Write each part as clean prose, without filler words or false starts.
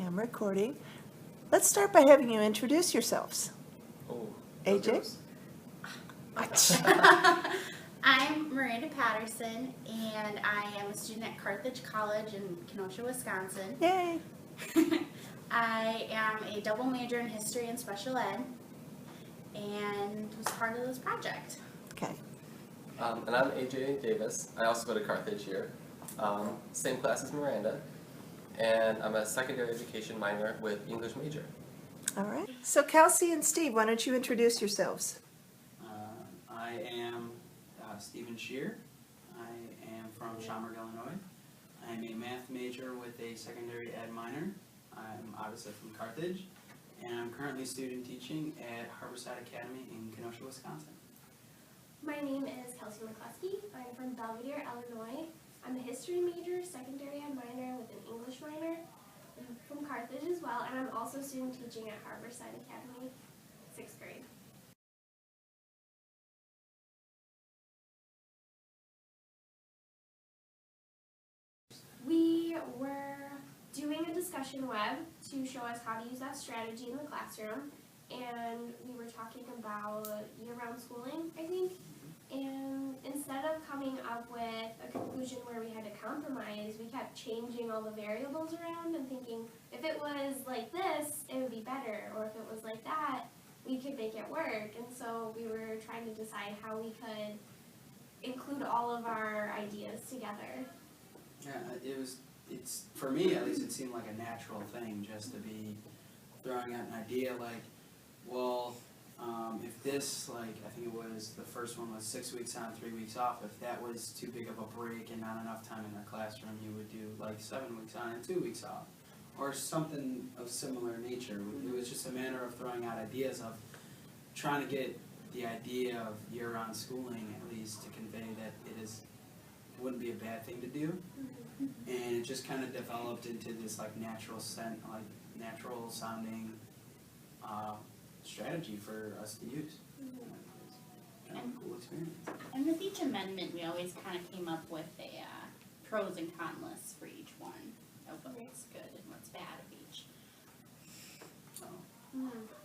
I'm recording. Let's start by having you introduce yourselves. Oh, AJ? I'm Miranda Patterson, and I am a student at Carthage College in Kenosha, Wisconsin. Yay! I am a double major in history and special ed, and was part of this project. Okay. And I'm AJ Davis. I also go to Carthage here. Same class as Miranda. And I'm a secondary education minor with English major. All right. So Kelsey and Steve, why don't you introduce yourselves? I am Stephen Shear. I am from Schaumburg, Illinois. I'm a math major with a secondary ed minor. I'm obviously from Carthage, and I'm currently student teaching at Harborside Academy in Kenosha, Wisconsin. My name is Kelsey McCluskey. I'm from Belvedere, Illinois. I'm a history major, secondary ed minor with an English minor. I'm from Carthage as well, and I'm also student teaching at Harborside Academy, 6th grade. We were doing a discussion web to show us how to use that strategy in the classroom, and we were talking about year-round schooling, I think. And instead of coming up with a conclusion where we had to compromise, we kept changing all the variables around and thinking, if it was like this, it would be better, or if it was like that, we could make it work. And so we were trying to decide how we could include all of our ideas together. Yeah, it's for me at least, it seemed like a natural thing just to be throwing out an idea like, well, if this, like, I think it was, the first one was 6 weeks on, 3 weeks off, if that was too big of a break and not enough time in their classroom, you would do like 7 weeks on and 2 weeks off, or something of similar nature. It was just a matter of throwing out ideas of trying to get the idea of year-round schooling at least to convey that it wouldn't be a bad thing to do, and it just kind of developed into this like natural sounding strategy for us to use. Kind of a cool experience. And with each amendment, we always kind of came up with a pros and con list for each one of what's good and what's bad of each.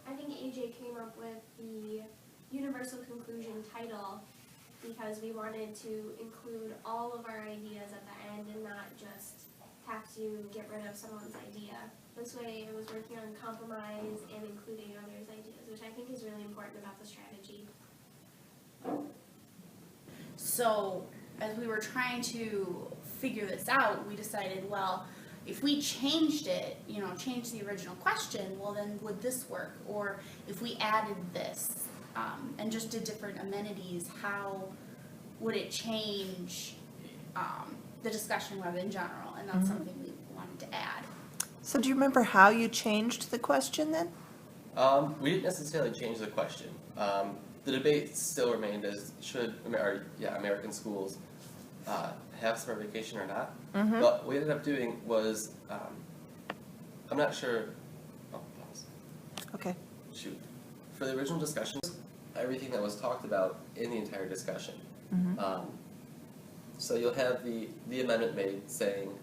I think AJ came up with the universal conclusion title because we wanted to include all of our ideas at the end and not just have to get rid of someone's idea. This way it was working on compromise and including others' ideas, which I think is really important about the strategy. So as we were trying to figure this out, we decided, well, if we changed it, changed the original question, well then would this work? Or if we added this and just did different amenities, how would it change the discussion web in general? And that's something we wanted to add. So do you remember how you changed the question then? We didn't necessarily change the question. The debate still remained as should American schools have summer vacation or not. Mm-hmm. But what we ended up doing was, I'm not sure, pause. Okay. Shoot. For the original discussion, everything that was talked about in the entire discussion. Mm-hmm. So you'll have the amendment made saying,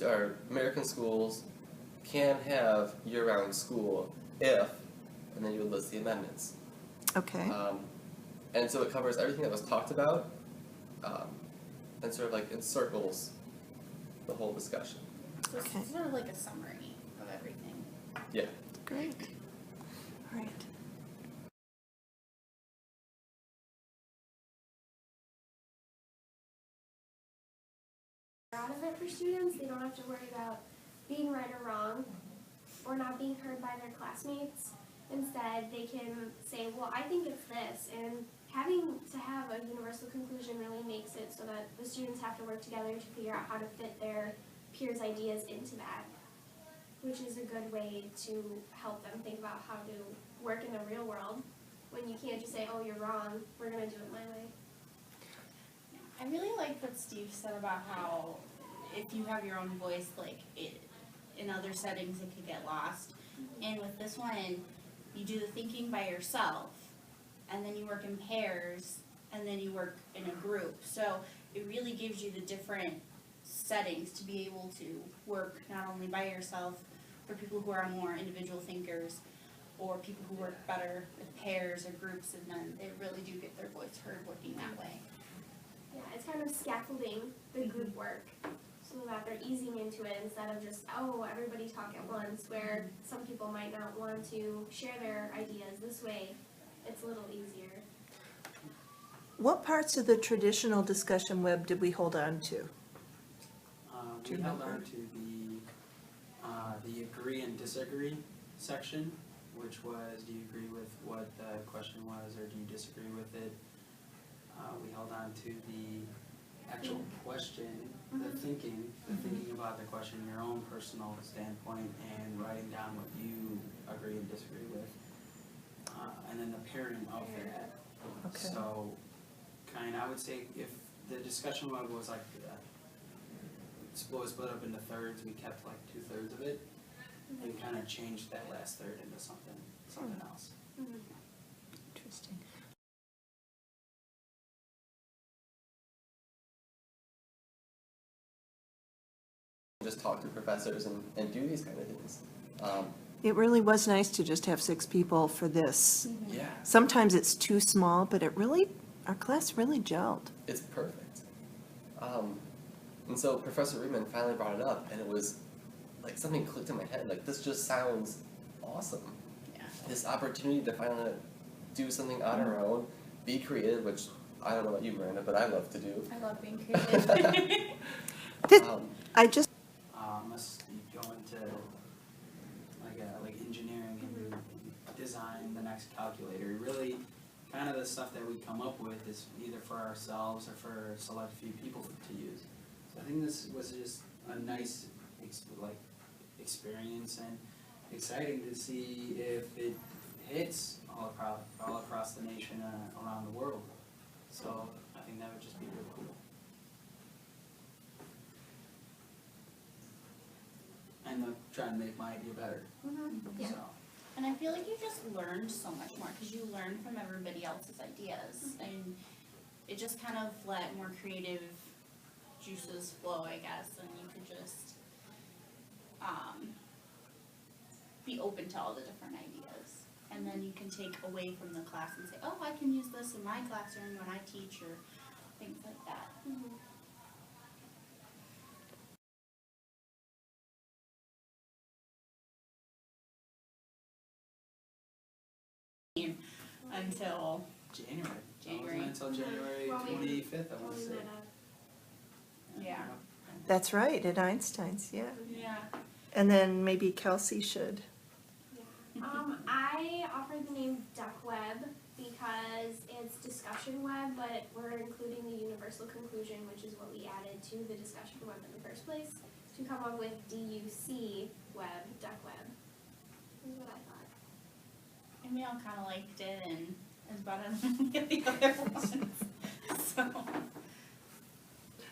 our American schools can have year-round school if, and then you would list the amendments. Okay. And so it covers everything that was talked about, and sort of like encircles the whole discussion. So Okay. it's sort of like a summary of everything. Yeah. Great. All right. Out of it for students, they don't have to worry about being right or wrong or not being heard by their classmates. Instead, they can say, well, I think it's this, and having to have a universal conclusion really makes it so that the students have to work together to figure out how to fit their peers' ideas into that, which is a good way to help them think about how to work in the real world when you can't just say, oh, you're wrong, we're going to do it my way. I really like what Steve said about how if you have your own voice, in other settings it could get lost. And with this one, you do the thinking by yourself, and then you work in pairs, and then you work in a group. So it really gives you the different settings to be able to work not only by yourself, for people who are more individual thinkers, or people who work better with pairs or groups, and then they really do get their voice heard working that way. Yeah, it's kind of scaffolding the group work so that they're easing into it instead of just, oh, everybody talk at once, where some people might not want to share their ideas this way. It's a little easier. What parts of the traditional discussion web did we hold on to? Do you We held remember? on to the agree and disagree section, which was, do you agree with what the question was, or do you disagree with it? We held on to the actual question, the thinking about the question, your own personal standpoint, and writing down what you agree and disagree with. And then the pairing of that. Okay. So, I would say if the discussion web was like, split up into thirds, we kept like 2/3 of it, and kind of changed that last third into something else. Interesting. Just talk to professors and do these kind of things. It really was nice to just have 6 people for this. Yeah, Sometimes it's too small, but our class really gelled. it's perfect. And so Professor Rieman finally brought it up, and it was like something clicked in my head. Like, this just sounds awesome. Yeah. This opportunity to finally do something on our own, be creative, which I don't know about you, Miranda, but I love to do. I love being creative. I just, Must be going to like engineering and design the next calculator. Really, kind of the stuff that we come up with is either for ourselves or for a select few people to use. So I think this was just a nice experience, and exciting to see if it hits all across the nation, around the world. So I think that would just be really cool. And try and make my idea better. Yeah. So, And I feel like you just learned so much more, because you learned from everybody else's ideas, and it just kind of let more creative juices flow, I guess, and you could just be open to all the different ideas. And then you can take away from the class and say, oh, I can use this in my classroom when I teach, or things like that. Until January. January. Until January Well, we- 25th, I Well, want to we say. met up. Yeah. that's right, at Einstein's, yeah. Yeah. And then maybe Kelsey should. I offered the name DUC-Web because it's discussion web, but we're including the universal conclusion, which is what we added to the discussion web in the first place, to come up with DUC-Web, DUC-Web. Is what I thought. And we all kind of liked it, and it's better than the other ones. So,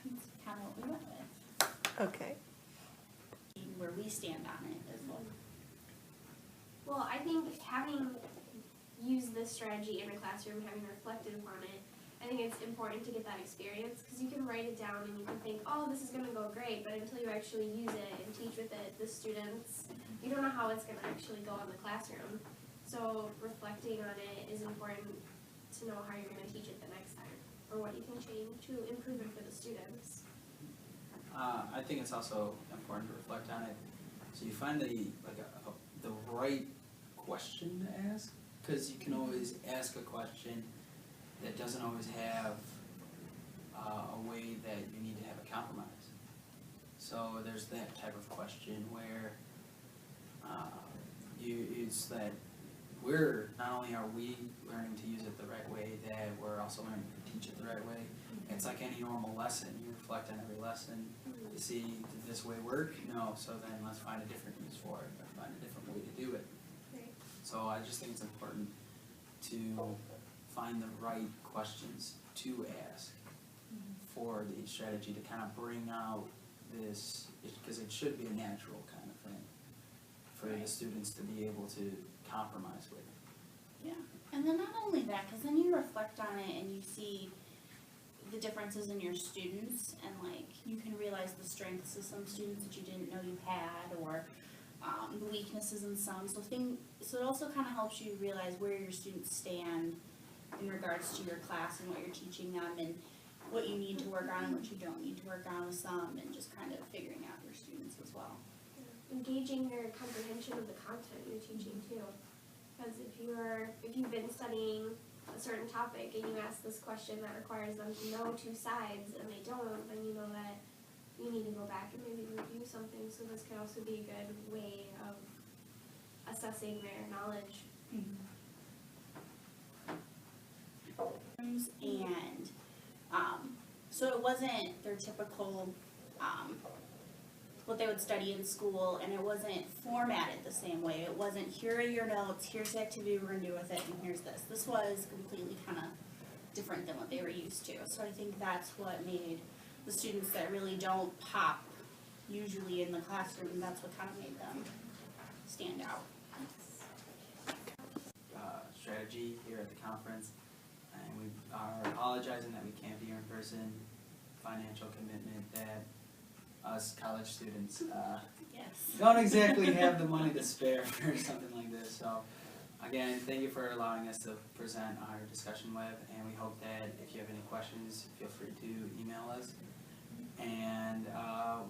it's kind of what we went with. Okay. Where we stand on it is what. Well, I think having used this strategy in a classroom, having reflected upon it, I think it's important to get that experience, because you can write it down and you can think, oh, this is going to go great, but until you actually use it and teach with it, the students, you don't know how it's going to actually go in the classroom. So reflecting on it is important to know how you're going to teach it the next time, or what you can change to improve it for the students. I think it's also important to reflect on it, so you find the right question to ask, because you can always ask a question that doesn't always have a way that you need to have a compromise. So there's that type of question where it's that not only are we learning to use it the right way, that we're also learning to teach it the right way. It's like any normal lesson. You reflect on every lesson to see, did this way work? No, so then let's find a different use for it, or find a different way to do it. Right. So I just think it's important to find the right questions to ask for the strategy to kind of bring out this, because it should be a natural kind of thing for the students to be able to compromise with. Yeah, and then not only that, because then you reflect on it and you see the differences in your students, and like, you can realize the strengths of some students that you didn't know you had, or the weaknesses in some, so it also kind of helps you realize where your students stand in regards to your class and what you're teaching them, and what you need to work on and what you don't need to work on with some, and just kind of figuring out your students as well. Engaging their comprehension of the content you're teaching too. Because if you've been studying a certain topic and you ask this question that requires them to know two sides and they don't, then you know that you need to go back and maybe review something. So this could also be a good way of assessing their knowledge. And so it wasn't their typical what they would study in school, and it wasn't formatted the same way. It wasn't, here are your notes, here's the activity we're gonna do with it, and here's this. This was completely kind of different than what they were used to. So I think that's what made the students that really don't pop usually in the classroom, that's what kind of made them stand out. Strategy here at the conference, and we are apologizing that we can't be here in person. Financial commitment that us college students Yes. don't exactly have the money to spare for something like this. So again, thank you for allowing us to present our discussion web, and we hope that if you have any questions, feel free to email us, and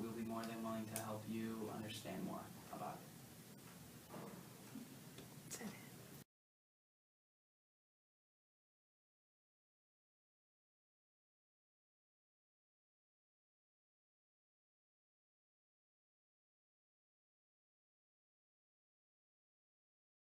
we'll be more than willing to help you understand more.